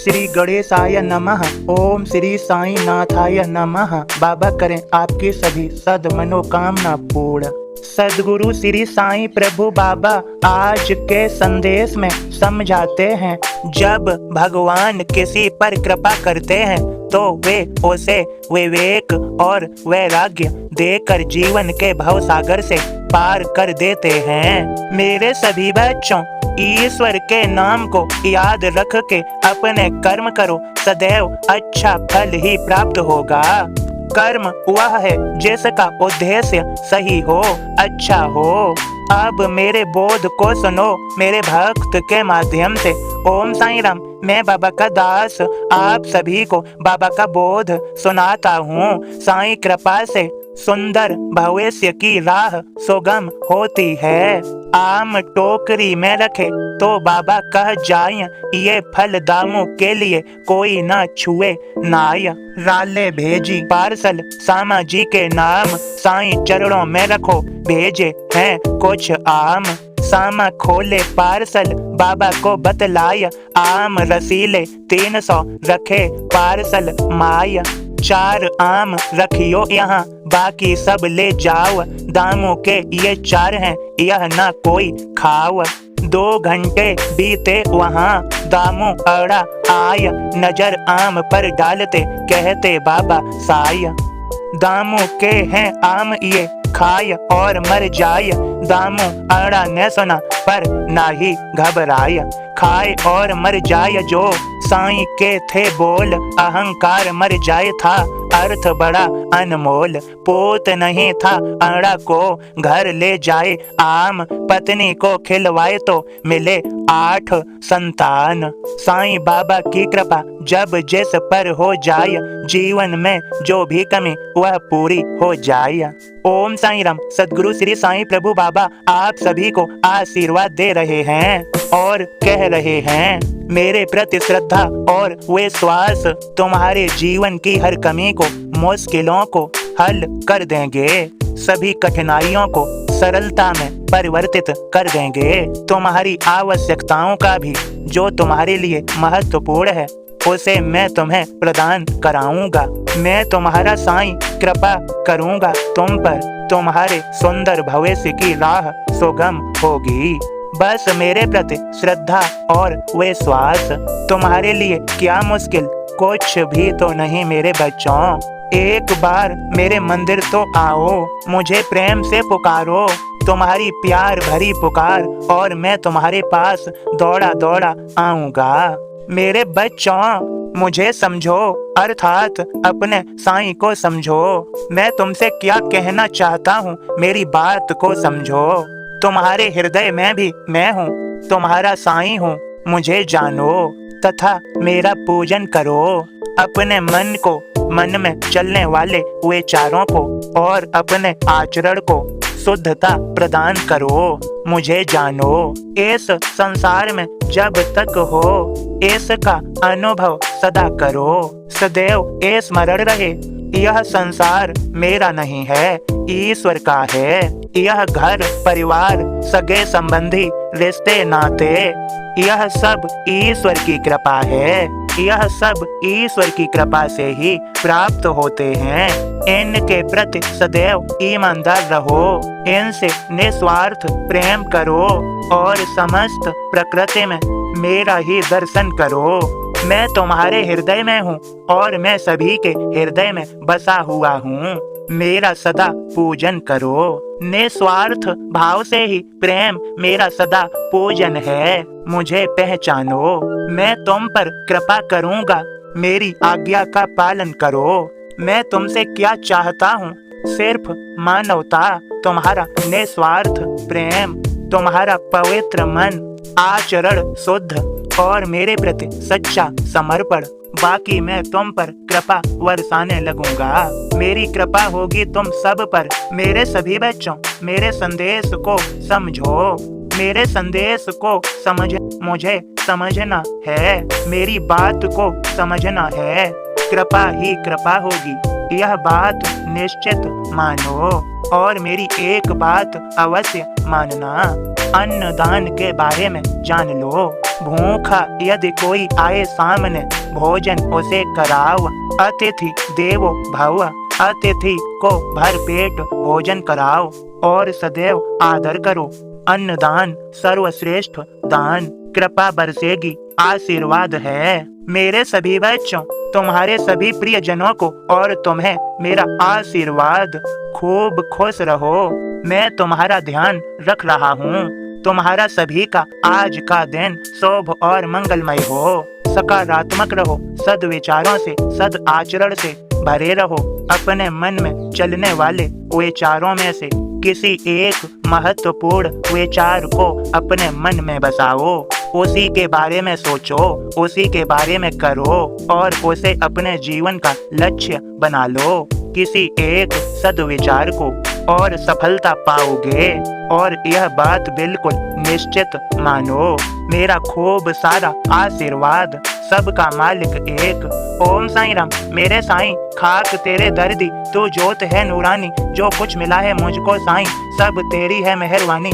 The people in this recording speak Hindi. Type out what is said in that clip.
श्री गणेशाय नमः। ओम श्री साईं नाथाय नमः। बाबा करें आपकी सभी सद मनोकामना पूर्ण। सदगुरु श्री साईं प्रभु बाबा आज के संदेश में समझाते हैं, जब भगवान किसी पर कृपा करते हैं तो वे उसे विवेक और वैराग्य देकर जीवन के भव सागर से पार कर देते हैं। मेरे सभी बच्चों, ईश्वर के नाम को याद रख के अपने कर्म करो, सदैव अच्छा फल ही प्राप्त होगा। कर्म वह है जिसका उद्देश्य सही हो, अच्छा हो। अब मेरे बोध को सुनो मेरे भक्त के माध्यम से। ओम साईं राम। मैं बाबा का दास आप सभी को बाबा का बोध सुनाता हूँ। साईं कृपा से सुंदर भविष्य की राह सुगम होती है। आम टोकरी में रखे तो बाबा कह जाय, ये फल दामों के लिए कोई ना छुए नाय। राले भेजी पार्सल सामा जी के नाम, साईं चरणों में रखो भेजे हैं कुछ आम। सामा खोले पार्सल बाबा को बतलाय, आम रसीले 300 रखे पार्सल माय। 4 आम रखियो यहाँ बाकी सब ले जाओ, दामों के ये 4 हैं यह ना कोई खाओ। 2 घंटे बीते वहाँ दामों अड़ा आय, नजर आम पर डालते कहते बाबा साय। दामों के हैं आम ये खाय और मर जाय, दामों अड़ा न सुना पर ना ही घबराय। खाए और मर जाय जो साईं के थे बोल, अहंकार मर जाए था अर्थ बड़ा अनमोल। पोत नहीं था अड़ा को घर ले जाए आम, पत्नी को खिलवाए तो मिले 8 संतान। साईं बाबा की कृपा जब जिस पर हो जाए, जीवन में जो भी कमी वह पूरी हो जाए। ओम साईं राम। सदगुरु श्री साईं प्रभु बाबा आप सभी को आशीर्वाद दे रहे हैं और कह रहे हैं, मेरे प्रति श्रद्धा और विश्वास तुम्हारे जीवन की हर कमी को, मुश्किलों को हल कर देंगे। सभी कठिनाइयों को सरलता में परिवर्तित कर देंगे। तुम्हारी आवश्यकताओं का भी जो तुम्हारे लिए महत्वपूर्ण है उसे मैं तुम्हें प्रदान कराऊंगा। मैं तुम्हारा साईं कृपा करूंगा तुम पर, तुम्हारे सुंदर भविष्य की राह सुगम होगी। बस मेरे प्रति श्रद्धा और विश्वास। तुम्हारे लिए क्या मुश्किल, कुछ भी तो नहीं मेरे बच्चों। एक बार मेरे मंदिर तो आओ, मुझे प्रेम से पुकारो, तुम्हारी प्यार भरी पुकार और मैं तुम्हारे पास दौड़ा दौड़ा आऊंगा। मेरे बच्चों मुझे समझो, अर्थात अपने साईं को समझो। मैं तुमसे क्या कहना चाहता हूँ मेरी बात को समझो। तुम्हारे हृदय में भी मैं हूँ, तुम्हारा साईं हूँ, मुझे जानो तथा मेरा पूजन करो। अपने मन को, मन में चलने वाले विचारों को और अपने आचरण को शुद्धता प्रदान करो, मुझे जानो। इस संसार में जब तक हो इसका अनुभव सदा करो, सदैव स्मरण रहे, यह संसार मेरा नहीं है, ईश्वर का है। यह घर परिवार सगे संबंधी रिश्ते नाते यह सब ईश्वर की कृपा है। यह सब ईश्वर की कृपा से ही प्राप्त होते हैं। इनके प्रति सदैव ईमानदार रहो, इनसे निस्वार्थ प्रेम करो और समस्त प्रकृति में मेरा ही दर्शन करो। मैं तुम्हारे हृदय में हूँ और मैं सभी के हृदय में बसा हुआ हूँ। मेरा सदा पूजन करो। निस्वार्थ भाव से ही प्रेम मेरा सदा पूजन है, मुझे पहचानो। मैं तुम पर कृपा करूँगा, मेरी आज्ञा का पालन करो। मैं तुमसे क्या चाहता हूँ, सिर्फ मानवता, तुम्हारा निस्वार्थ प्रेम, तुम्हारा पवित्र मन, आचरण शुद्ध और मेरे प्रति सच्चा समर्पण। बाकी मैं तुम पर कृपा बरसाने लगूंगा। मेरी कृपा होगी तुम सब पर। मेरे सभी बच्चों, मेरे संदेश को समझो। मेरे संदेश को समझ मुझे समझना है, मेरी बात को समझना है। कृपा ही कृपा होगी, यह बात निश्चित मानो और मेरी एक बात अवश्य मानना। अन्न दान के बारे में जान लो। भूखा यदि कोई आए सामने, भोजन उसे कराओ। अतिथि देवो भव, अतिथि को भर पेट भोजन कराओ और सदैव आदर करो। अन्नदान सर्वश्रेष्ठ दान, कृपा बरसेगी आशीर्वाद है। मेरे सभी बच्चों, तुम्हारे सभी प्रियजनों को और तुम्हें मेरा आशीर्वाद। खूब खुश रहो, मैं तुम्हारा ध्यान रख रहा हूँ। तुम्हारा सभी का आज का दिन शुभ और मंगलमय हो। सकारात्मक रहो, सद्विचारों से, सद आचरण से भरे रहो। अपने मन में चलने वाले विचारों में से किसी एक महत्वपूर्ण विचार को अपने मन में बसाओ। उसी के बारे में सोचो, उसी के बारे में करो और उसे अपने जीवन का लक्ष्य बना लो। किसी एक सद्विचार को और सफलता पाओगे, और यह बात बिल्कुल निश्चित मानो। मेरा खूब सारा आशीर्वाद, सबका मालिक एक। ओम साईं राम। मेरे साईं, खाक तेरे दर्दी, तू जोत है नूरानी। जो कुछ मिला है मुझको साईं, सब तेरी है मेहरबानी।